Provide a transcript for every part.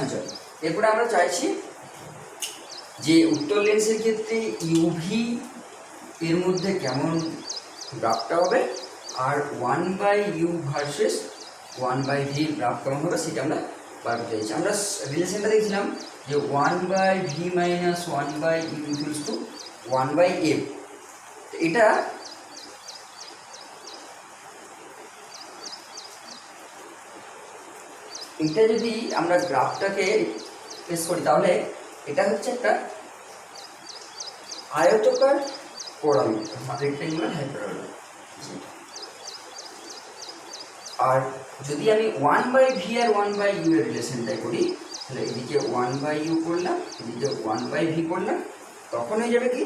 আচ্ছা, এরপরে আমরা চাইছি যে উত্তর লেন্সের ক্ষেত্রে ইউভি এর মধ্যে কেমন গ্রাফটা হবে, আর 1/u ভার্সেস 1/v গ্রাফ কেমন হবে সেটা আমরা বার করতে চাইছি। আমরা রিলেশনটা দেখছিলাম যে 1/v minus 1/u equals to 1/f। এটা যদি আমরা গ্রাফটাকে পেশ করি তাহলে এটা হচ্ছে একটা আয়তকার প্যারামিটার, রেক্টেঙ্গুলার হাইপারবোলা। আর যদি আমি 1/v আর 1/u এর রিলেশনটাই করি তাহলে এদিকে 1/u করলাম, এদিকে 1/v করলাম, তখন হয়ে যাবে কি,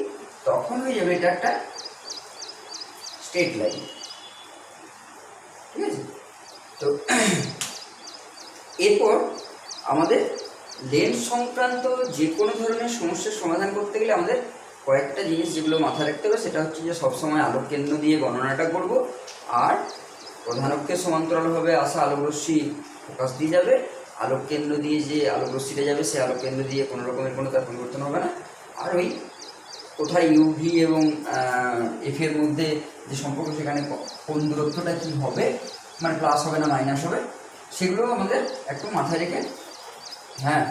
তখন হয়ে যাবে এটা একটা স্ট্রেট লাইন। ঠিক আছে, তো এরপর আমাদের লেন্স সংক্রান্ত যে কোনো ধরনের সমস্যার সমাধান করতে গেলে আমাদের কয়েকটা জিনিস যেগুলো মাথায় রাখতে হবে, সেটা হচ্ছে যে সবসময় আলোক কেন্দ্র দিয়ে গণনাটা করব, আর প্রধান অক্ষের সমান্তরালভাবে আসা আলোকরশ্মি ফোকাস দিয়ে যাবে, আলোক কেন্দ্র দিয়ে যে আলোকরশ্মিটা যাবে সেই আলোক কেন্দ্র দিয়ে কোনো রকমের কোনো তার পরিবর্তন হবে না। আর ওই কোথায় ইউভি এবং এফ এর মধ্যে যে সম্পর্ক, সেখানে কোন দূরত্বটা কী হবে, মানে প্লাস হবে না মাইনাস হবে, সেগুলো আমাদের একটু মাথায় রেখে, হ্যাঁ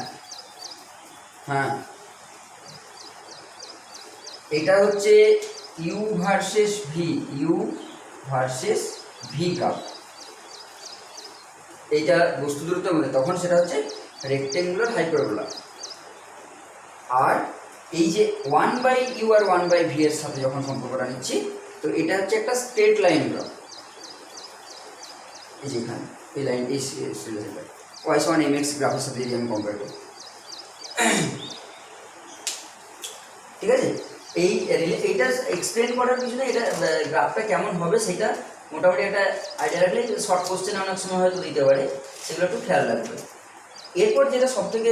হ্যাঁ, এটা হচ্ছে ইউ ভার্সেস ভি গ্রাফ। এইটা বস্তু দূরত্বের মধ্যে, তখন সেটা হচ্ছে রেক্টেঙ্গুলার হাইপারবোলা। আর এই যে 1/u আর 1/v এর সাথে যখন সম্পর্কটা নিচ্ছি, তো এটা হচ্ছে একটা স্ট্রেট লাইন গ্রাফ। এই যেখানে এই লাইন, এই y1mx গ্রাফের সাথে যদি আমি কম্পেয়ার করি, ঠিক আছে। এইটা এক্সপ্লেন করার পিছনে এটা গ্রাফটা কেমন হবে সেটা মোটামুটি একটা আইডিয়া রাখলে, শর্ট কোশ্চেন অনেক সময় হয়তো দিতে পারে, সেগুলো একটু খেয়াল রাখবে। এরপর যেটা সবথেকে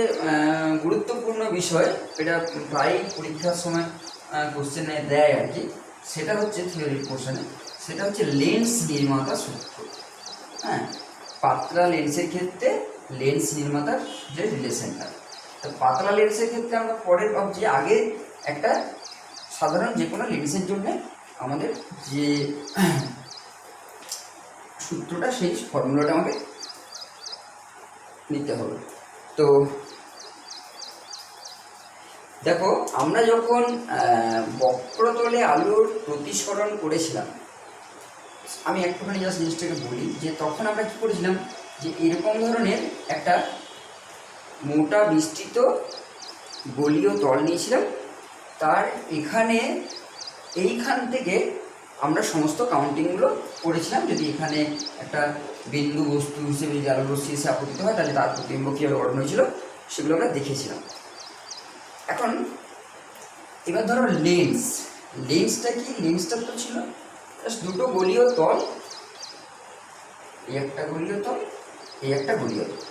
গুরুত্বপূর্ণ বিষয়, এটা প্রায় পরীক্ষার সময় কোশ্চেনে দেয় আর কি, সেটা হচ্ছে থিওরি পোর্শনে, সেটা হচ্ছে লেন্স নির্মাতা সূত্র। হ্যাঁ, পাতলা লেন্সের ক্ষেত্রে লেন্স নির্মাতার যে রিলেশনটা, তো পাতলা লেন্সের ক্ষেত্রে আমরা পরের ভাবছি, আগে একটা সাধারণ যে কোনো লেন্সের জন্য আমাদের যে সূত্রটা, সেই ফর্মুলাটা আমাকে নিতে হবে। তো দেখো, আমরা যখন বক্রতলে আলোর প্রতিসরণ করেছিলাম, আমি একটুখানি জাস্ট জিনিসটাকে বলি, যে তখন আমরা কী করেছিলাম, যে এরকম ধরনের একটা মোটা বিস্তৃত গলীয় তল নিয়েছিলাম, তার এখানে এইখান থেকে আমরা সমস্ত কাউন্টিংগুলো করেছিলাম। যদি এখানে একটা বিন্দু বস্তু হিসেবে যদি আলোকরশ্মি এসে আপতিত হয়, তাহলে তার প্রতিবিম্ব কীভাবে গঠন হয়েছিল সেগুলো আমরা দেখেছিলাম। এখন এবার ধরো লেন্সটা কি, লেন্সটা তো ছিল জাস্ট দুটো গলীয় তল, এই একটা গলীয় তল, এই একটা গলীয় তল।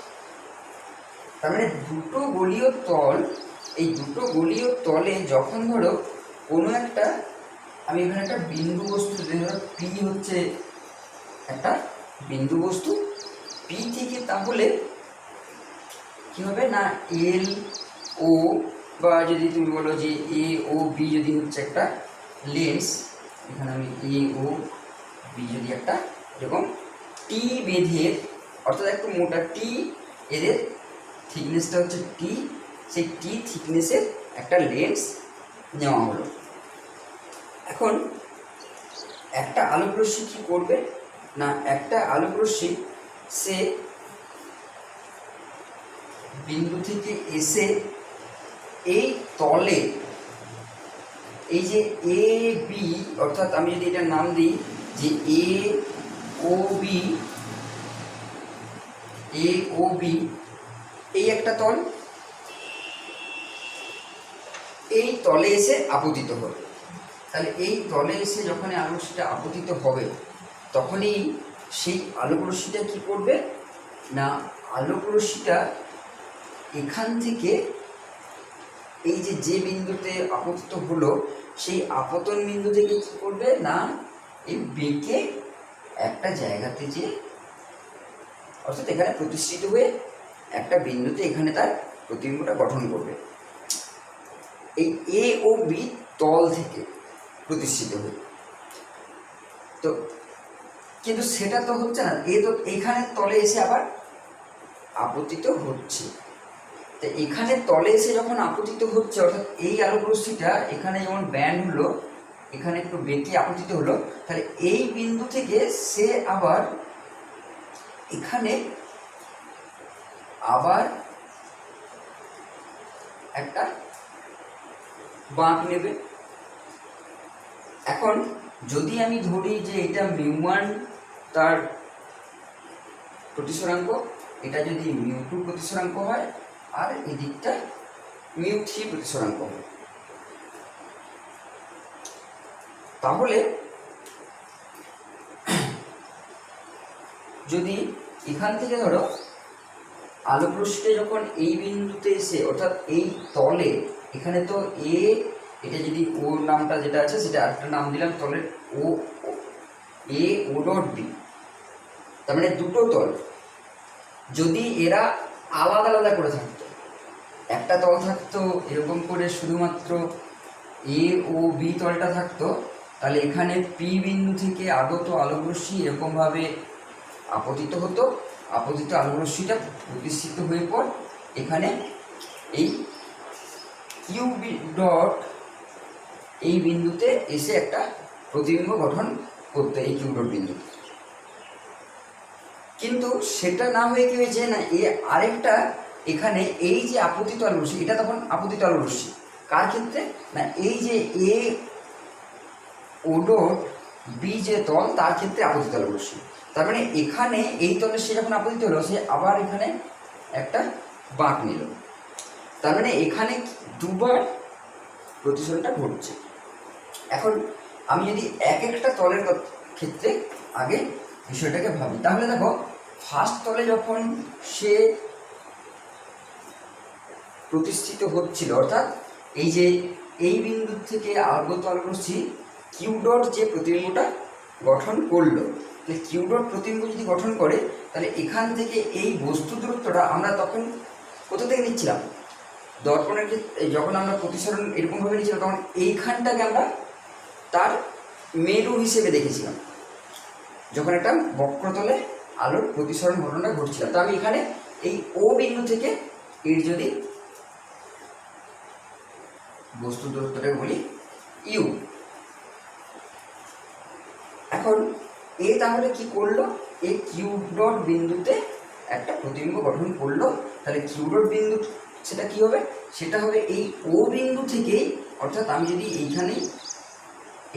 তার মানে দুটো গলীয় তল, এই দুটো গলীয় তলে যখন ধরো কোনো একটা, আমি এখানে একটা বিন্দু বস্তু, ধরো পি হচ্ছে একটা বিন্দু বস্তু, পি থেকে তাহলে কী হবে না, এল ও, বা যদি তুমি বলো যে এ ও বি যদি হচ্ছে একটা লেন্স, এখানে আমি এ ও বি যদি একটা এরকম টি বেঁধে, অর্থাৎ একটু মোটা টি, এদের থিকনেসটা হচ্ছে টি, সেই টি থিকনেসের একটা লেন্স নেওয়া হলো। এখন একটা আলোকরশ্মি কী করবে না, একটা আলোকরশ্মি সে বিন্দু থেকে এসে এই তলে, এই যে এ বি, অর্থাৎ আমি যদি এটার নাম দিই যে এ ও বি, এই একটা তল, এই তলে এসে আপতিত হবে। তাহলে এই তলে এসে যখন আলোকরশ্মিটা আপতিত হবে, তখনই সেই আলোকরশ্মিটা কী করবে না, আলোকরশ্মিটা এখান থেকে এই যে বিন্দুতে আপতিত হলো, সেই আপতন বিন্দু থেকে কী করবে না, এই বেঁকে একটা জায়গাতে যে, অর্থাৎ এখানে প্রতিষ্ঠিত হয়ে একটা বিন্দুতে এখানে তার প্রতিবিম্বটা গঠন করবে এই এ ও বি তল থেকে প্রতিষ্ঠিত হয়ে। তো কিন্তু সেটা তো হচ্ছে না, এ তো এইখানে তলে এসে আবার আপতিত হচ্ছে। তো এখানে তলে এসে যখন আপতিত হচ্ছে, অর্থাৎ এই আলোক রশ্মিটা এখানে যেমন ব্যান্ড হলো, এখানে একটু বেঁকে আপতিত হলো, তাহলে এই বিন্দু থেকে সে আবার এখানে আবার একটা বাঁক নেবে। এখন যদি আমি ধরি যে এটা মিউ1 তার প্রতিসরাঙ্ক, এটা যদি মিউ2 প্রতিসরাঙ্ক হয়, আর এদিকটা মিউ3 প্রতিসরাঙ্ক হয়, তাহলে যদি এখান থেকে ধরো আলোক রশ্মিটা যখন এই বিন্দুতে এসে, অর্থাৎ এই তলে, এখানে তো এ, এটা যদি ও নামটা যেটা আছে সেটা আরেকটা নাম দিলাম তলের, ও এ ও ডট বি, তার মানে দুটো তল যদি এরা আলাদা আলাদা করে থাকতো, একটা তল থাকতো এরকম করে শুধুমাত্র এ ও বি তলটা থাকতো, তাহলে এখানে পি বিন্দু থেকে আগত আলোক রশ্মি এরকমভাবে আপতিত হতো। আপতিত আলোক রশ্মিটা প্রতিষ্ঠিত হয়ে পর এখানে এই কিউ ডট এই বিন্দুতে এসে একটা প্রতিবিম্ব গঠন করতে, এই কিউ ডট বিন্দুতে। কিন্তু সেটা না হয়ে কি হয়েছে না, এ আরেকটা এখানে এই যে আপতিত আলোক রশ্মি, এটা তখন আপতিত আলোক রশ্মি কার ক্ষেত্রে না, এই যে এ ও ডট বি যে তল তার ক্ষেত্রে আপতিত আলোক রশ্মি। তার মানে এখানে এই তলে সে যখন আপতিত হলো, সে আবার এখানে একটা বাঁক নিল, তার মানে এখানে দুবার প্রতিসরণটা ঘটছে। এখন আমি যদি এক একটা তলের ক্ষেত্রে আগে বিষয়টাকে ভাবি, তাহলে দেখো ফার্স্ট তলে যখন সে প্রতিষ্ঠিত হচ্ছিল, অর্থাৎ এই যে এই বিন্দু থেকে আগত আলোক রশ্মি কিউ ডট যে প্রতিবিম্বটা গঠন করলো, তাহলে কিউ ডট প্রতিবিম্ব যদি গঠন করে, তাহলে এখান থেকে এই বস্তু দূরত্বটা আমরা তখন কোথা থেকে নিচ্ছিলাম, দর্পণের ক্ষেত্রে যখন আমরা প্রতিসরণ এরকমভাবে নিচ্ছিলাম, তখন এইখানটাকে আমরা তার মেরু হিসেবে দেখেছিলাম, যখন একটা বক্রতলে আলোর প্রতিসরণ ঘটনা ঘটছিল। তো আমি এখানে এই ও বিন্দু থেকে এর যদি বস্তু দূরত্বটাকে বলি ইউ। এখন এ তাহলে কি করলো, এ কিউ ডট বিন্দুতে একটা প্রতিবিম্ব গঠন করলো, তাহলে কিউ ডট বিন্দু সেটা কি হবে, সেটা হবে এই ও বিন্দু থেকেই, অর্থাৎ আমি যদি এইখানে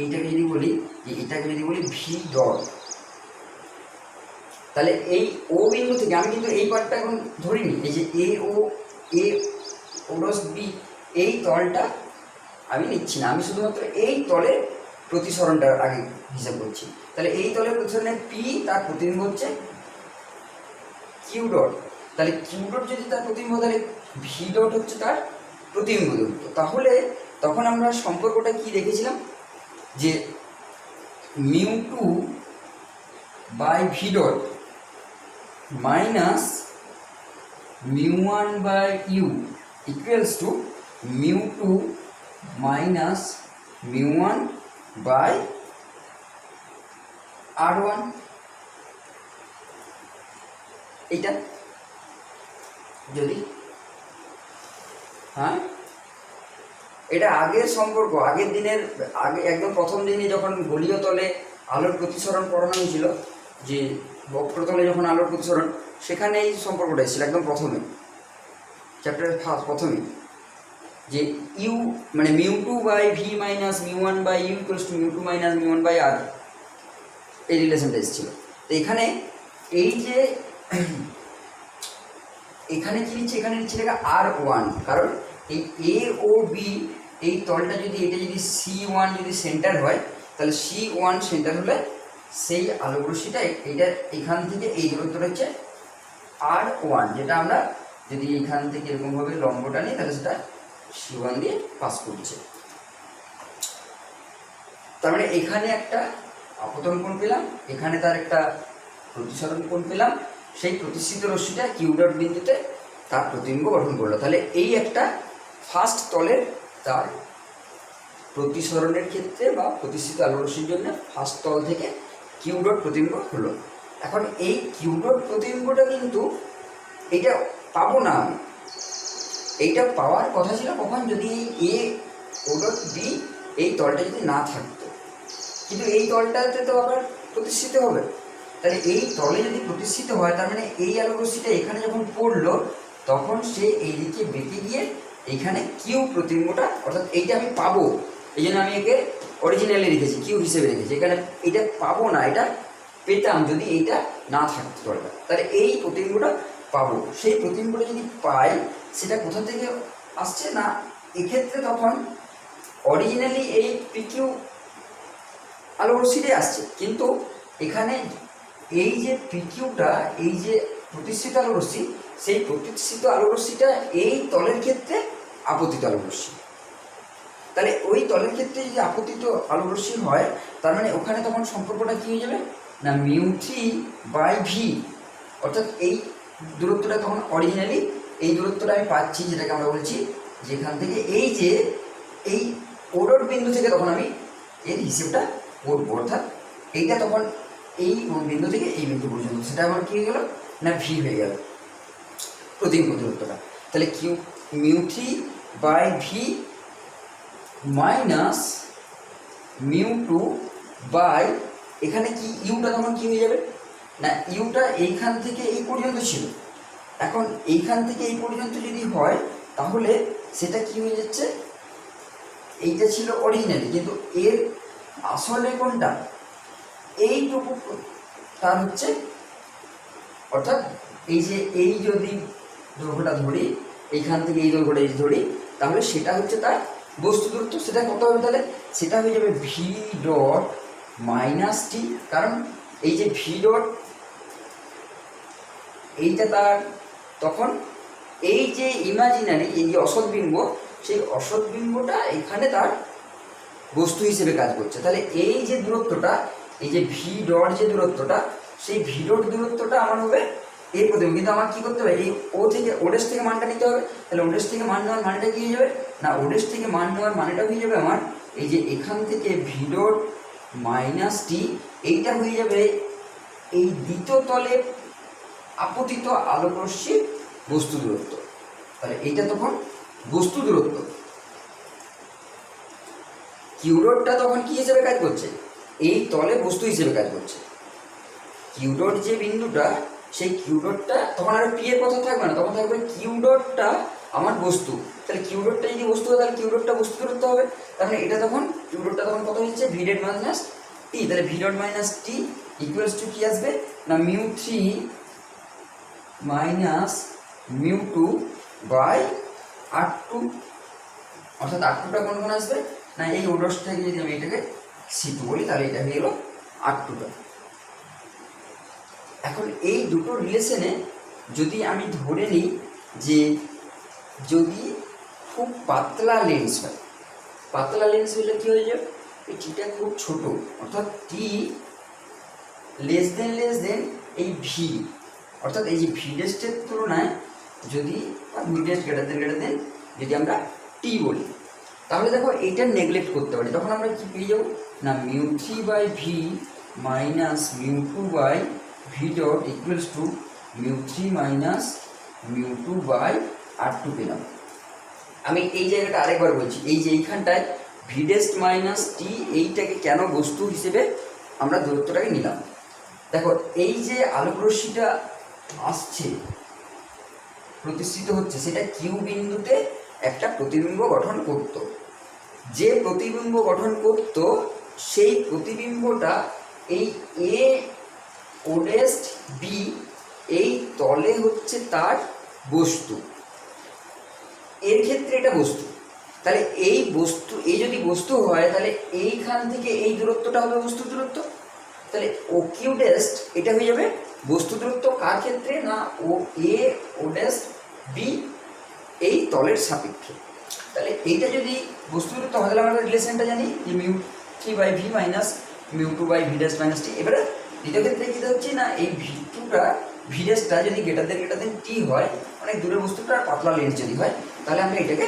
এইটাকে যদি বলি যে এটাকে যদি বলি ভি ডট, তাহলে এই ও বিন্দু থেকে আমি কিন্তু এই পার্টটা এখন ধরিনি, এই যে এ ও ডট বি এই তলটা আমি নিচ্ছি না, আমি শুধুমাত্র এই তলের প্রতিসরণটা আগে হিসাব করছি। তাহলে এই তলের প্রতিসরণের পি তার প্রতিবিম্ব হচ্ছে কিউ ডট, তাহলে কিউ ডট যদি তার প্রতিবিম্ব, তাহলে ভি ডট হচ্ছে তার প্রতিবিম্ব দূরত্ব। তাহলে তখন আমরা সম্পর্কটা কি দেখেছিলাম যে mu two by V dot minus mu one by U equals to mu two minus mu one by R one. এইটা যদি হ্যাঁ, এটা আগের সম্পর্ক, আগের দিনের আগে একদম প্রথম দিনে যখন গোলীয় তলে আলোর প্রতিসরণ পড়ানো হয়েছিল, যে বক্রতলে যখন আলোর প্রতিসরণ, সেখানে এই সম্পর্কটা এসেছিল একদম প্রথমে, চ্যাপ্টারের ফার্স্ট প্রথমে, যে ইউ মানে mu two by V minus mu one by U equals to mu two minus mu one by R, এই রিলেশনটা এসেছিল। তো এখানে এই যে এখানে কি নিচ্ছে, এখানে নিচ্ছে এটা আর1, কারণ এই এ ও বি এই তলটা যদি, এটা যদি C1 যদি সেন্টার হয়, তাহলে C1 সেন্টার হলে সেই আলোক রশ্মিটা এইটা এখান থেকে এই দূরত্বটা হচ্ছে আর1, যেটা আমরা যদি এখান থেকে এরকমভাবে লম্বটা নিই, তাহলে সেটা C1 দিয়ে পাস করছে। তার মানে এখানে একটা আপতন কোণ পেলাম, এখানে তার একটা প্রতিসরণ কোণ পেলাম, সেই প্রতিষ্ঠিত রশ্মিটা কিউ ডট বিন্দুতে তার প্রতিবিম্ব গঠন করলো। তাহলে এই একটা ফার্স্ট তলের তার প্রতিসরণের ক্ষেত্রে বা প্রতিষ্ঠিত আলোরশ্মির জন্য ফার্স্ট তল থেকে কিউ ডট প্রতিবিম্ব হলো। এখন এই কিউ ডট প্রতিবিম্বটা কিন্তু এইটা পাবো না আমি, এইটা পাওয়ার কথা ছিল কখন, যদি এই এ ও ডট বি এই তলটা যদি না থাকতো, কিন্তু এই তলটাতে তো আবার প্রতিষ্ঠিত হবে। তাহলে এই তলে যদি প্রতিষ্ঠিত হয় তার মানে এই আলোরশ্মিটা এখানে যখন পড়লো তখন সে এই দিকে বেঁকে গিয়ে এইখানে কিউ প্রতিবিম্বটা, অর্থাৎ এইটা আমি পাবো, এই জন্য আমি একে অরিজিনালি রেখেছি, কিউ হিসেবে রেখেছি। এখানে এটা পাবো না, এটা পেতাম যদি এইটা না থাকতো তলটা, তাহলে এই প্রতিবিম্বটা পাবো। সেই প্রতিবিম্বটা যদি পাই সেটা কোথা থেকে আসছে না, এক্ষেত্রে তখন অরিজিনালি এই পিকিউ আলোরশ্মিটাই আসছে, কিন্তু এখানে এই যে পিকিউটা, এই যে প্রতিষ্ঠিত আলোরশ্মি, সেই প্রতিষ্ঠিত আলোরশ্মিটা এই তলের ক্ষেত্রে আপতিত আলোরশ্মি। তাহলে ওই তলের ক্ষেত্রে যদি আপতিত আলোরশ্মি হয় তার মানে ওখানে তখন সম্পর্কটা কী হয়ে যাবে না μ3/v, অর্থাৎ এই দূরত্বটা তখন অরিজিনালি এই দূরত্বটা আমি পাচ্ছি, যেটাকে আমরা বলছি যেখান থেকে এই যে এই ও ডট বিন্দু থেকে তখন আমি এর হিসেবটা করবো, অর্থাৎ এইটা তখন এই বিন্দু থেকে এই বিন্দু পর্যন্ত সেটা আমার কী হয়ে গেল না ভি হয়ে গেল প্রতিবিম্ব দূরত্বটা। তাহলে কিউ μ3/v মাইনাস μ2 এখানে কি ইউটা তখন কী হয়ে যাবে না, ইউটা এইখান থেকে এই পর্যন্ত ছিল, এখন এইখান থেকে এই পর্যন্ত যদি হয় তাহলে সেটা কি হয়ে যাচ্ছে, এইটা ছিল অরিজিনালি, কিন্তু এর আসলে কোনটা এইটুকু তার হচ্ছে, অর্থাৎ এই যে এই যদি দৈর্ঘ্যটা ধরি এইখান থেকে এই দৈর্ঘ্যটা এই ধরি তাহলে সেটা হচ্ছে তার বস্তু দূরত্ব। সেটা কত হবে তাহলে, সেটা হয়ে যাবে ভি ডট মাইনাস টি, কারণ এই যে ভি ডট এইটা তার তখন এই যে ইমাজিনারি এই যে অসৎ বিম্ব, সেই অসৎ বিম্বটা এখানে তার বস্তু হিসেবে কাজ করছে। তাহলে এই যে দূরত্বটা, এই যে ভি ডট যে দূরত্বটা, সেই ভি ডট দূরত্বটা আমার হবে এই প্রতিবিম্ব, কিন্তু আমার কী করতে হবে, এই ও থেকে ওডেস থেকে মানটা নিতে হবে। তাহলে ওডেস থেকে মান নেওয়ার মানেটা কী হয়ে যাবে না, ওডেস থেকে মান নেওয়ার মানেটা হয়ে যাবে আমার এই যে এখান থেকে ভি ডট মাইনাস টি, এইটা হয়ে যাবে এই দ্বিতীয় তলে আপতিত আলোকরশ্মির বস্তু দূরত্ব। তাহলে এইটা তখন বস্তু দূরত্ব, কিউ ডটটা তখন কি হিসেবে কাজ করছে, এই তলে বস্তু হিসেবে কাজ করছে। কিউ ডট যে বিন্দুটা, সেই কিউ ডটটা তখন আর পি এর কথা থাকবে না, তখন থাকবে কিউ ডটটা আমার বস্তু। তাহলে কিউ ডটটা যদি বস্তু হয় তাহলে কিউ ডটটা বস্তু দূরত্ব হবে। তাহলে এটা তখন কিউ ডটটা তখন কত হচ্ছে ভি ডট মাইনাস টি, তাহলে V dot minus T equals to কি আসবে না μ3 মাইনাস μ2/r2, অর্থাৎ r2টা কোন কোন আসবে না, এই ওডস থেকে যদি আমি এটাকে c2 বলি তাহলে এটা হয়ে গেল r2টা। এখন এই দুটো রিলেশনে যদি আমি ধরে নিই যে যদি খুব পাতলা লেন্স হয়, পাতলা লেন্স হলে কী হয়ে যাবে, এই টিটা খুব ছোট, অর্থাৎ টি লেস দেন এই ভি, অর্থাৎ এই যে ভি ডেস্টের তুলনায় যদি ভি ডেস্ট গ্রেটার দেন যদি আমরা টি বলি, তাহলে দেখো এইটা নেগলেক্ট করতে পারি, তখন আমরা কি পেয়ে যাবো না μ3/v minus μ2/v dot equals to μ3 minus μ2/r2 পেলাম। আমি এই জায়গাটা আরেকবার বলছি, এই যে এইখানটায় ভি ডেস্ট মাইনাস টি এইটাকে কেন বস্তু হিসেবে আমরা দূরত্বটাকে নিলাম, দেখো এই যে আলোকরশ্মিটা আসছে প্রতিষ্ঠিত হচ্ছে সেটা কিউ বিন্দুতে একটা প্রতিবিম্ব গঠন করত, যে প্রতিবিম্ব গঠন করত সেই প্রতিবিম্বটা এই এ ওডেস্ট বি এই তলে হচ্ছে তার বস্তু, এর ক্ষেত্রে এটা বস্তু। তাহলে এই বস্তু, এই যদি বস্তু হয় তাহলে এইখান থেকে এই দূরত্বটা হবে বস্তু দূরত্ব, তাহলে ও কিউ ডেস্ট এটা হয়ে যাবে বস্তু দূরত্ব কার ক্ষেত্রে না ও এ ওডেস্ট বি এই তলের সাপেক্ষে। তাহলে এইটা যদি বস্তু দূরত্ব হয় তাহলে আমরা রিলেশনটা জানি যে μ3/v minus μ2/v dash minus টি। এবারে দ্বিতীয় ক্ষেত্রে কী হচ্ছে না এই ভি2টা ভি ড্যাশটা যদি গ্রেটার দেন টি হয়, অনেক দূরের বস্তুটা পাতলা লেন্স যদি হয়, তাহলে আমরা এটাকে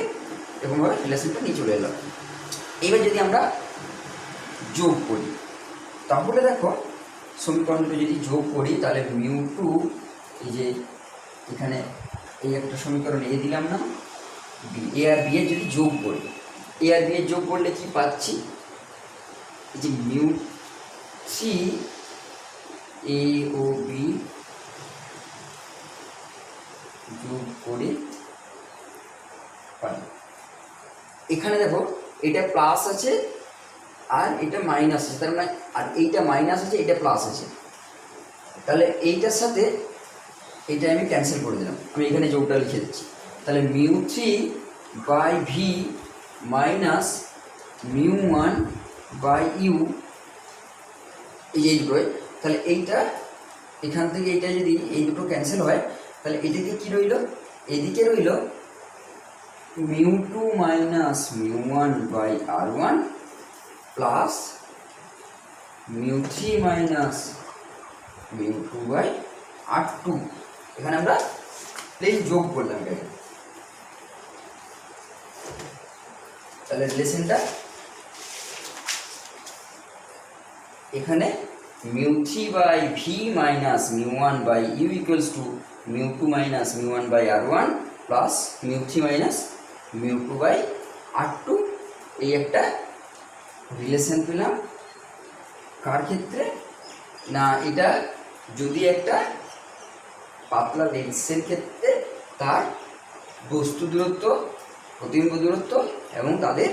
এরকমভাবে রিলেশনটা নিয়ে চলে এলাম। এবার যদি আমরা যোগ করি, তাহলে দেখো সমীকরণটা যদি যোগ করি তাহলে মিউ টু, এই যে এখানে এই একটা সমীকরণ এ দিলাম না, বি, এ আর বি এর যদি যোগ করি, এ আর বি এর যোগ করলে কি পাচ্ছি, এই যে মিউ থ্রি এ ও বি যোগ করে পাই। এখানে দেখো এটা প্লাস আছে আর এটা মাইনাস আছে, তার মানে আর এইটা মাইনাস আছে, এটা প্লাস আছে, তাহলে এইটার সাথে এটা আমি ক্যান্সেল করে দিলাম, আমি এখানে যোগটা লিখে দিচ্ছি। তাহলে mu three by V minus mu one by U, এই যে দুটোই, তাহলে এইটা এখান থেকে এইটা যদি এই দুটো ক্যান্সেল হয়, তাহলে এদিকে কি রইল, এদিকে রইল mu two minus mu one by R one plus mu three minus mu two by R two. এখানে আমরা প্লেন যোগ করলাম এটাকে, তাহলে রিলেশনটা এখানে mu three by V minus mu one by U equals two mu two minus mu one by R one plus mu three minus mu two by R two, এই একটা রিলেশন পেলাম। কার ক্ষেত্রে না, এটা যদি একটা পাতলা লেন্সের ক্ষেত্রে তার বস্তু দূরত্ব, প্রতিবিম্ব দূরত্ব এবং তাদের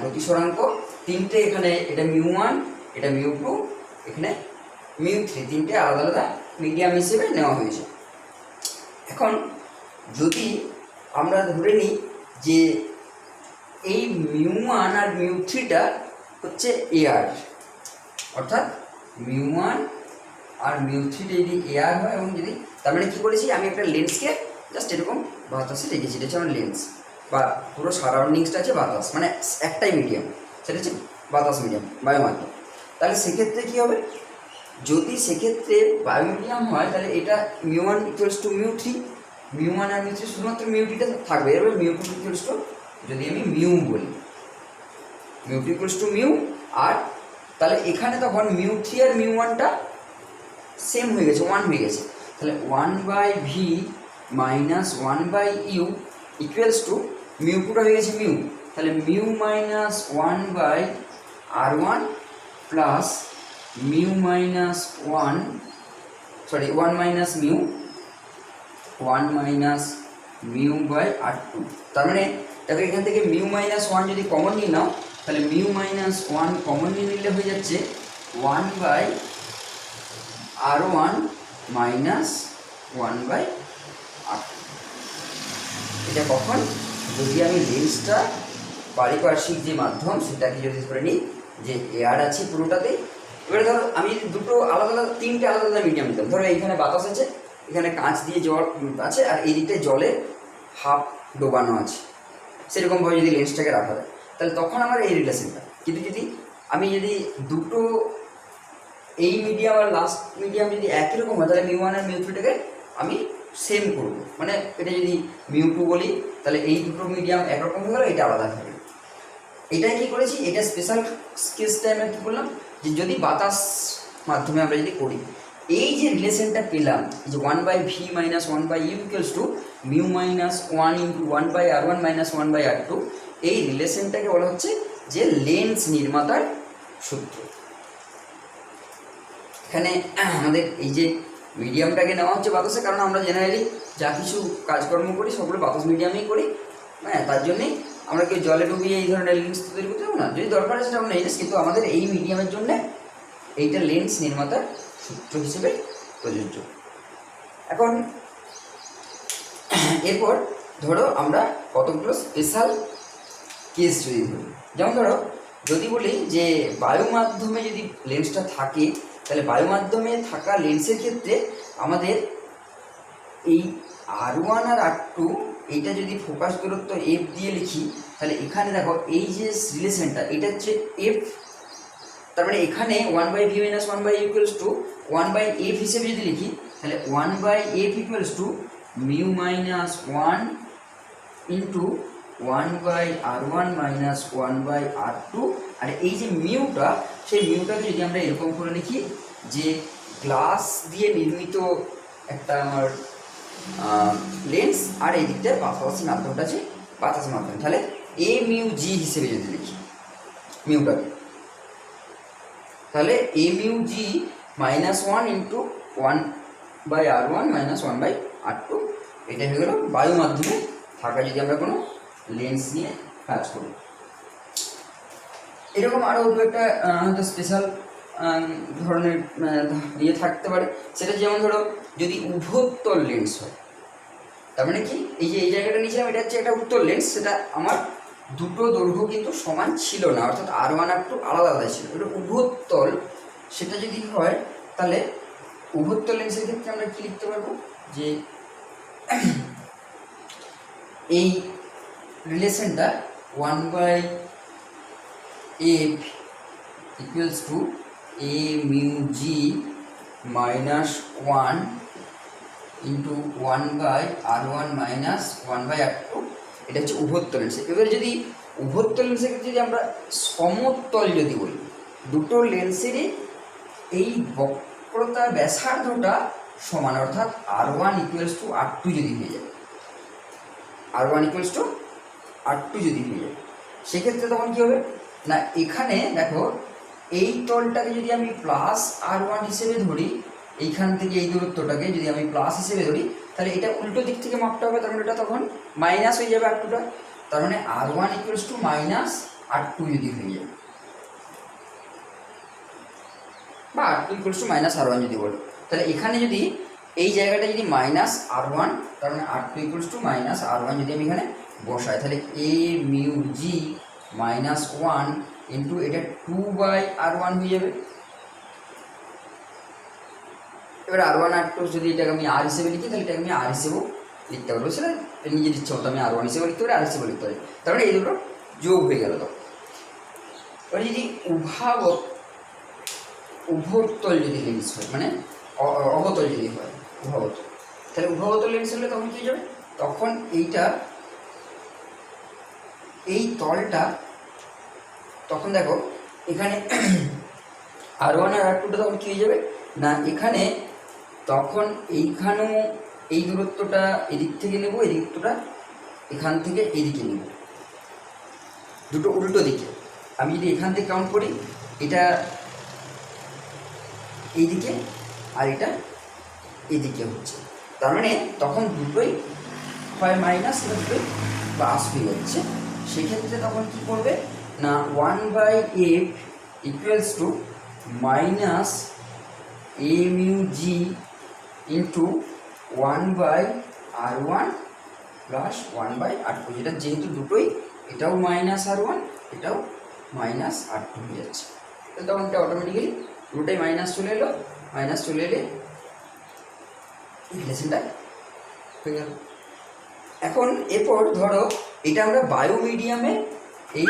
প্রতিসরাঙ্ক তিনটে, এখানে এটা মিউ ওয়ান, এটা মিউ টু, এখানে মিউ থ্রি, তিনটে আলাদা আলাদা মিডিয়াম হিসেবে নেওয়া হয়েছে। এখন যদি আমরা ধরে নিই যে এই মিউ ওয়ান আর মিউ থ্রিটা হচ্ছে এআর, অর্থাৎ মিউ ওয়ান আর মিউ থ্রিটা যদি এআর হয়, এবং যদি তার মানে কী করেছি, আমি একটা লেন্সকে জাস্ট এরকম বাতাসে রেখেছি, এটা হচ্ছে আমার লেন্স, বা পুরো সারাউন্ডিংসটা আছে বাতাস, মানে একটাই মিডিয়াম, সেটা হচ্ছে বাতাস মিডিয়াম, বায়ুমাধ্যম। তাহলে সেক্ষেত্রে কী হবে, যদি সেক্ষেত্রে বায়ু মিডিয়াম হয়, তাহলে এটা mu one equals two mu three, mu one আর মিউ থ্রি শুধুমাত্র মিউ টিটা থাকবে, এবার মিউ টু ইকুয়ালস টু, যদি আমি মিউ বলি, mu two equals two mu, আর তাহলে এখানে তখন মিউ থ্রি আর মিউ ওয়ানটা সেম হয়ে গেছে, ওয়ান হয়ে গেছে, তাহলে one by V minus one by U equals two mu টুটা হয়ে গেছে মিউ, তাহলে mu minus one by R one plus mu minus one, sorry one minus mu, one minus mu by R two. তার মানে দেখো এখান থেকে mu minus one যদি কমন নিয়ে নাও, তাহলে মিউ মাইনাস ওয়ান কমন নিয়ে নিলে হয়ে যাচ্ছে one by R one minus one by R two. এটা কখন, যদি আমি লেন্সটা পারিপার্শ্বিক যে মাধ্যম সেটাকে যদি ধরে নিই যে এয়ার আছে পুরোটাতেই, এবারে ধরো আমি দুটো আলাদা আলাদা, তিনটে আলাদা আলাদা মিডিয়াম নিতাম, ধরো এইখানে বাতাস আছে, এখানে কাঁচ দিয়ে জল আছে, আর এই দিকটায় জলে হাফ ডোবানো আছে, সেরকমভাবে যদি লেন্সটাকে রাখা যায়, তাহলে তখন আমার এই রিলেশনটা। কিন্তু যদি আমি যদি দুটো এই মিডিয়াম আর লাস্ট মিডিয়াম যদি একই রকম হয়, তাহলে মিউ ওয়ান আর মিউ থ্রিটাকে আমি সেম করব, মানে এটা যদি মিউ টু বলি, তাহলে এই দুটো মিডিয়াম একরকম হয়ে গেলো, এটা আলাদা থাকবে। এটাই কী করেছি, এটা স্পেশাল কেসটা আমরা কী করলাম, যে যদি বাতাস মাধ্যমে আমরা যদি করি, এই যে রিলেশনটা পেলাম, যে one by V minus one by U equals two mu minus one into one by R one minus one by R two, এই রিলেশনটাকে বলা হচ্ছে যে লেন্স নির্মাতার সূত্র। এখানে আমাদের এই যে মিডিয়ামটাকে নেওয়া হচ্ছে বাতাসে, কারণ আমরা জেনারেলি যা কিছু কাজকর্ম করি সবগুলো বাতাস মিডিয়ামেই করি, হ্যাঁ, তার জন্যেই আমরা কেউ জলে ডুবিয়ে এই ধরনের লেন্স তৈরি করতে পারবো না, যদি দরকার আছে সেটা নেই, কিন্তু আমাদের এই মিডিয়ামের জন্য এইটা লেন্স নির্মাতার সূত্র হিসেবে প্রযোজ্য। এখন এরপর ধরো আমরা কতগুলো স্পেশাল কেস যদি ধরি, যেমন ধরো যদি বলি যে বায়ু মাধ্যমে যদি লেন্সটা থাকে, তাহলে বায়ু মাধ্যমে থাকা লেন্সের ক্ষেত্রে আমাদের এই আর ওয়ান আর আর টু, এইটা যদি ফোকাস দূরত্ব এফ দিয়ে লিখি, তাহলে এখানে দেখো এই যে রিলেশনটা, এটা হচ্ছে এফ, তার মানে এখানে one by V minus one by equals to one by F হিসেবে যদি লিখি, তাহলে 1/f ইকুয়ালস two mu minus 1 into 1/r1 minus 1/r2। আর এই যে মিউটা, সেই মিউটাকে যদি আমরা এরকম করে লিখি যে গ্লাস দিয়ে নির্মিত একটা আমার লেন্স, আর এই দিকটায় পাশাপাশি মাধ্যমটা আছে বাতাসের মাধ্যম, তাহলে এ মিউ জি হিসেবে যদি লিখি মিউটাকে, তাহলে এ মিউ জি minus 1 into 1/r1 minus 1/r2, এটা হয়ে গেল বায়ু মাধ্যমে থাকা যদি আমরা কোনো লেন্স নিয়ে কাজ করি। এরকম আরও একটা হয়তো স্পেশাল ধরনের ইয়ে থাকতে পারে, সেটা যেমন ধরো যদি উভোত্তল লেন্স হয়, তার মানে কি এই যে এই জায়গাটা নিয়েছিলাম এটা হচ্ছে একটা উত্তল লেন্স, সেটা আমার দুটো দৈর্ঘ্য কিন্তু সমান ছিল না, অর্থাৎ R1 R2 আলাদা আলাদা ছিল, এটা উভোত্তল। সেটা যদি হয় তাহলে উভোত্তল লেন্সের ক্ষেত্রে আমরা কি লিখতে পারবো যে এই রিলেশনটা 1/f ইকুয়ালস টু এ মিউ জি minus 1 into 1/r1 minus 1/r2, এটা হচ্ছে উভোত্তল লেন্স। এবার যদি উভোত্তল লেন্সের ক্ষেত্রে যদি আমরা সমতল যদি বলি, দুটো লেন্সেরই এই বক্রতার ব্যাসার্ধটা সমান, অর্থাৎ R1 ইকুয়ালস টু R2 যদি হয়ে যায়, R1 ইকুয়ালস টু R2 যদি হয়ে যায়, সেক্ষেত্রে তখন কী হবে না, এখানে দেখো এই তলটাকে যদি আমি প্লাস R1 হিসেবে ধরি, এইখান থেকে এই দূরত্বটাকে যদি আমি প্লাস হিসেবে ধরি, তাহলে এটা উল্টো দিক থেকে মাপটা হবে, তার মানে এটা তখন মাইনাস হয়ে যাবে R2টা, তার মানে R1 equals to minus R2 যদি হয়ে যায়, বা R2 equals to minus R1 যদি বলো, তাহলে এখানে যদি এই জায়গাটা যদি মাইনাস R1, তার মানে R2 equals to minus R1 যদি আমি এখানে বসাই, তাহলে এ মিউ জি মাইনাস 1 ইন্টু এটা 2/r1 হয়ে যাবে। এবার R1 R2 যদি এটাকে আমি R হিসেবে লিখি, তাহলে এটাকে আমি R হিসেবেও লিখতে পারবো, সেটা নিজের ইচ্ছা মতো আমি R1 হিসেবে লিখতে পারি, R হিসেবে লিখতে পারি, তার মানে এই দুটো যোগ হয়ে গেল। তো এবার যদি উভোত্তল যদি লেন্স হয়, মানে অবতল যদি হয় উভবতল, তাহলে উভবতল লেন্স হলে তখন কী যাবে, তখন এই তলটা, তখন দেখো এখানে R1 আর R2টা তখন কী হয়ে যাবে না, এখানে তখন এইখানেও এই দূরত্বটা এদিক থেকে নেব, এই দূরত্বটা এখান থেকে এদিকে নেব, দুটো উল্টো দিকে। আমি যদি এখান থেকে কাউন্ট করি, এটা এইদিকে আর এটা এদিকে হচ্ছে, তার মানে তখন দুটোই হয় মাইনাস, বা দুটোই প্লাস হয়ে যাচ্ছে। সেক্ষেত্রে তখন কী করবে না, 1/f ইকুয়ালস টু মাইনাস এ মিউ জি ইন্টু 1/r1 প্লাস 1/r2, যেটা যেহেতু দুটোই, এটাও মাইনাস R1 এটাও মাইনাস R2 হয়ে যাচ্ছে, তখন এটা অটোমেটিক্যালি দুটোই মাইনাস চলে এলো, মাইনাস চলে এলে রিলেশনটা হয়ে গেল। এখন এরপর ধরো এটা আমরা বায়ু মিডিয়ামে এই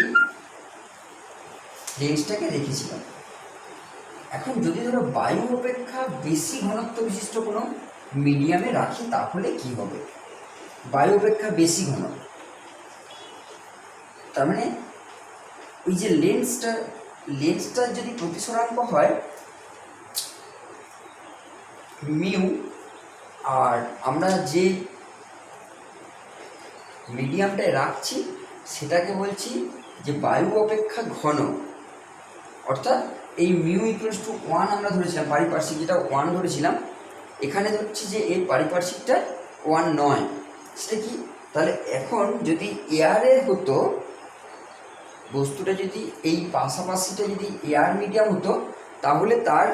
লেন্সটাকে রেখেছিলাম, এখন যদি ধরো বায়ু অপেক্ষা বেশি ঘনত্ব বিশিষ্ট কোনো মিডিয়ামে রাখি, তাহলে কি হবে, বায়ু অপেক্ষা বেশি ঘন, তার মানে ওই যে লেন্সটার যদি প্রতিসরাঙ্ক হয় মিউ, আর আমরা যে মিডিয়ামটায় রাখছি সেটাকে বলছি যে বায়ু অপেক্ষা ঘন, অর্থাৎ এই মিউ ইকুয়ালস টু 1 আমরা ধরেছিলাম, পারিপার্শ্বিক যেটা 1 ধরেছিলাম, এখানে ধরছি যে এর পারিপার্শ্বিকটা 1 নয়, সেটা কি, তাহলে এখন যদি এয়ারে হতো বস্তুটা, যদি এই পাশাপাশিটা যদি এয়ার মিডিয়াম হতো, তাহলে তার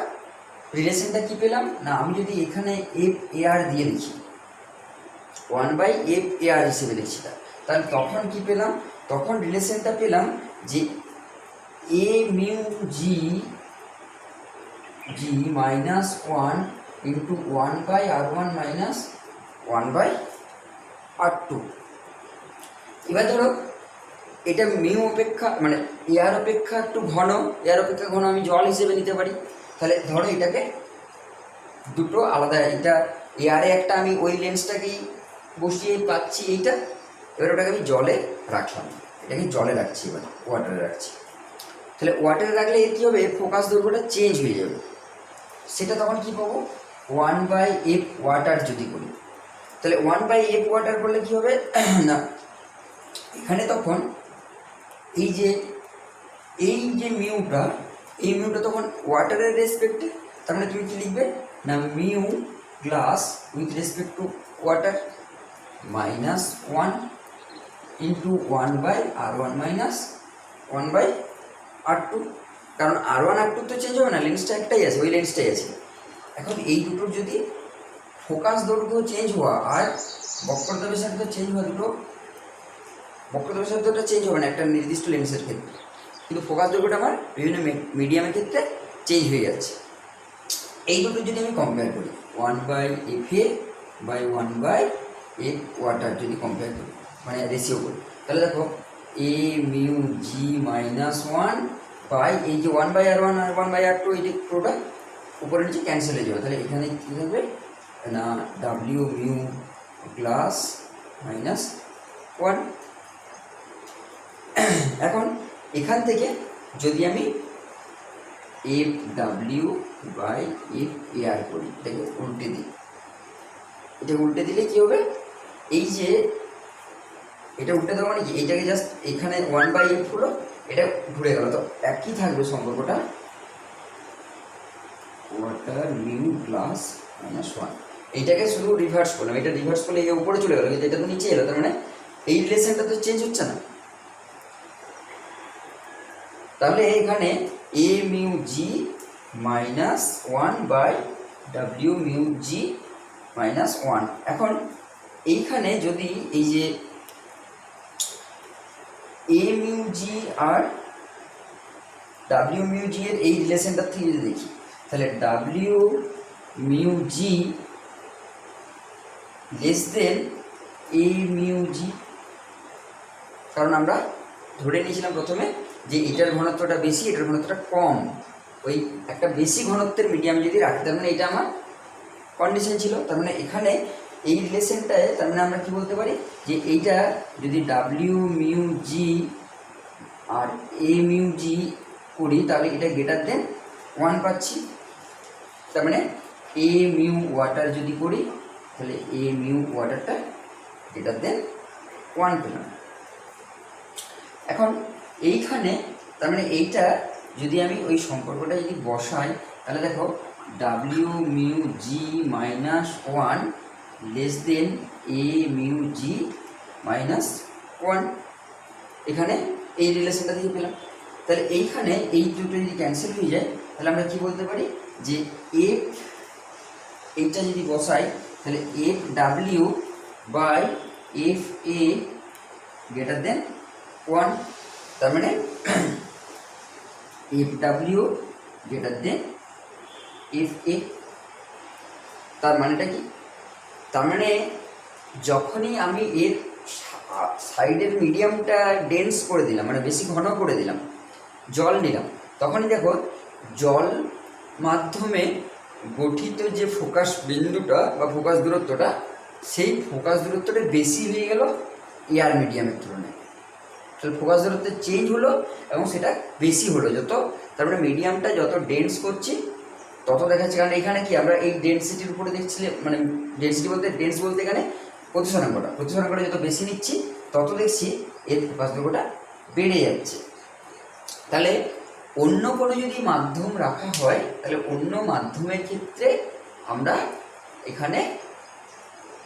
রিলেশনটা কি পেলাম না, আমি যদি এখানে এফ এয়ার দিয়ে লিখি 1/f এয়ার হিসেবে লিখছি, তাহলে তখন কি পেলাম, তখন রিলেশনটা পেলাম যে এ মিউ জি minus 1 into 1/r1 minus 1/r2। এবার ধরো এটা মিউ অপেক্ষা মানে এয়ার অপেক্ষা একটু ঘন, এয়ার অপেক্ষা ঘন আমি জল হিসেবে নিতে পারি, তাহলে ধরো এটাকে দুটো আলাদা, এটা এয়ারে একটা আমি ওই লেন্সটাকেই বসিয়ে পাচ্ছি এইটা, এবার ওটাকে আমি জলে রাখলাম, এটাকে জলে রাখছি, এবার ওয়াটারে রাখছি। তাহলে ওয়াটারে রাখলে এর কী হবে, ফোকাস দৈর্ঘ্যটা চেঞ্জ হয়ে যাবে। সেটা তখন কী পাবো, 1/f ওয়াটার যদি করি, তাহলে 1/f ওয়াটার করলে কী হবে না, এখানে তখন এই যে মিউটা, এই মিউটা তখন ওয়াটারের রেসপেক্টে, তার মানে তুমি কী লিখবে না, mu glass with respect to water -1 into 1/r1 minus 1/r2, কারণ R1 R2 তো চেঞ্জ হবে না, লেন্সটা একটাই আছে, ওই লেন্সটাই আছে। এখন এই দুটোর যদি ফোকাস দৈর্ঘ্য চেঞ্জ হওয়া আর বক্রতা ব্যাসার্ধ চেঞ্জ হওয়া, দুটো বক্রতা ব্যাসার্ধটা চেঞ্জ হবে না একটা নির্দিষ্ট লেন্সের ক্ষেত্রে, কিন্তু ফোকাস দৈর্ঘ্যটা আমার বিভিন্ন মিডিয়ামের ক্ষেত্রে চেঞ্জ হয়ে যাচ্ছে। এই দুটো যদি আমি কম্পেয়ার করি, 1/fa/1/f ওয়াটার যদি কম্পেয়ার করি, মানে রেশিও করি, তাহলে দেখো a মিউ জি -1 বাই এই যে 1/r1 আর 1/r2, এই যে পুরোটা উপরে নিচে ক্যান্সেল হয়ে যাবে। তাহলে এখানে কী হবে না, ডাব্লিউ মিউ গ্লাস -1। এখন এখান থেকে যদি আমি FW/FAR করি, এটাকে উল্টে দিই, এটা উল্টে দিলে কী হবে, এই যে এটা উল্টে দেওয়া মানে কি, এইটাকে জাস্ট এখানে 1/f হলো, এটা ঘুরে গেল, তো একই থাকবে সম্পর্কটা, ওয়াটার মিউ গ্লাস -1। এইটাকে শুধু রিভার্স করলাম, এটা রিভার্স করলে এই উপরে চলে গেল, কিন্তু এটা তো নিচে এলো, তার মানে এই রিলেশনটা তো চেঞ্জ হচ্ছে না। তাহলে এখানে a mu G -1/w mu G -1। এখন এইখানে যদি এই যে a মিউ জি আর w মিউ জি এর এই রিলেশনটার থেকে যদি দেখি, তাহলে w mu G less than a mu G, কারণ আমরা ধরে নিয়েছিলাম প্রথমে যে এটার ঘনত্বটা বেশি, এটার ঘনত্বটা কম, ওই একটা বেশি ঘনত্বের মিডিয়াম যদি রাখি, তার মানে এটা আমার কন্ডিশন ছিল। তার মানে এখানে এই রিলেশনটায় তার মানে আমরা কি বলতে পারি যে এইটা যদি ডাব্লিউ মিউ জি আর এ মিউ জি করি, তাহলে এটা গ্রেটার দেন 1 পাচ্ছি। তার মানে এ মিউ ওয়াটার যদি করি, তাহলে এ মিউ ওয়াটারটা গ্রেটার দেন 1 পেলাম। এখন এইখানে তার মানে এইটা যদি আমি ওই সম্পর্কটা যদি বসাই, তাহলে দেখো W mu G -1 less than A mu G -1, এখানে এই রিলেশনটা দিয়ে পেলাম। তাহলে এইখানে এই দুটো যদি ক্যান্সেল হয়ে যায়, তাহলে আমরা কি বলতে পারি যে এফ, এইটা যদি বসাই তাহলে F W by F A greater than 1। তার মানে F W greater than F A. তার মানেটা কি, তার মানে যখনই আমি এর সাইডের মিডিয়ামটা ডেন্স করে দিলাম, মানে বেশি ঘন করে দিলাম, জল নিলাম, তখনই দেখো জল মাধ্যমে গঠিত যে ফোকাস বিন্দুটা বা ফোকাস দূরত্বটা, সেই ফোকাস দূরত্বটা বেশি হয়ে গেল এয়ার মিডিয়ামের তুলনায়। তাহলে ফোকাস দূরত্ব চেঞ্জ হলো এবং সেটা বেশি হলো যত, তার মানে মিডিয়ামটা যত ডেন্স করছি তত দেখাচ্ছে। কারণ এখানে কি আমরা এই ডেন্সিটির উপরে দেখছি, মানে ডেন্সিটি বলতে ডেন্স বলতে এখানে প্রতিসরাঙ্কটা যত বেশি নিচ্ছি তত দেখছি এর ফোকাস দৈর্ঘ্যটা বেড়ে যাচ্ছে। তাহলে অন্য কোনো যদি মাধ্যম রাখা হয়, তাহলে অন্য মাধ্যমের ক্ষেত্রে আমরা এখানে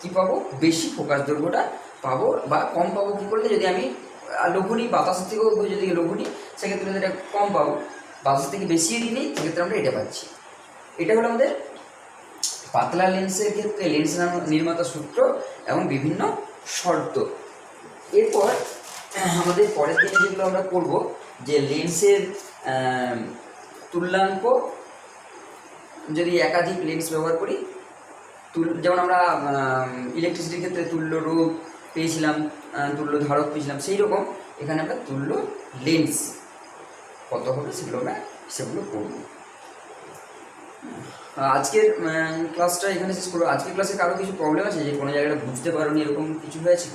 কি পাবো, বেশি ফোকাস দৈর্ঘ্যটা পাবো বা কম পাবো। কী করলে, যদি আমি লঘুনি বাতাসের থেকেও যদি লঘুনি, সেক্ষেত্রে এটা কম পাবো, বাতাস থেকে বেশি নিই সেক্ষেত্রে আমরা এটা পাচ্ছি। এটা হলো আমাদের পাতলা লেন্সের ক্ষেত্রে লেন্স নির্মাতা সূত্র এবং বিভিন্ন শর্ত। এরপর আমাদের পরের দিনে যেগুলো আমরা করব, যে লেন্সের তুল্যাঙ্ক যদি একাধিক লেন্স ব্যবহার করি, যেমন আমরা ইলেকট্রিসিটির ক্ষেত্রে তুল্য রোধ পেয়েছিলাম, তুল্য ধারক পেয়েছিলাম, সেই রকম এখানে আমরা তুল্য লেন্স কত হবে সেগুলো করব। আজকের ক্লাসটা এখানে শেষ করবো। আজকের ক্লাসে কারো কিছু প্রবলেম আছে, যে কোনো জায়গাটা বুঝতে পারোনি, এরকম কিছু হয়েছে?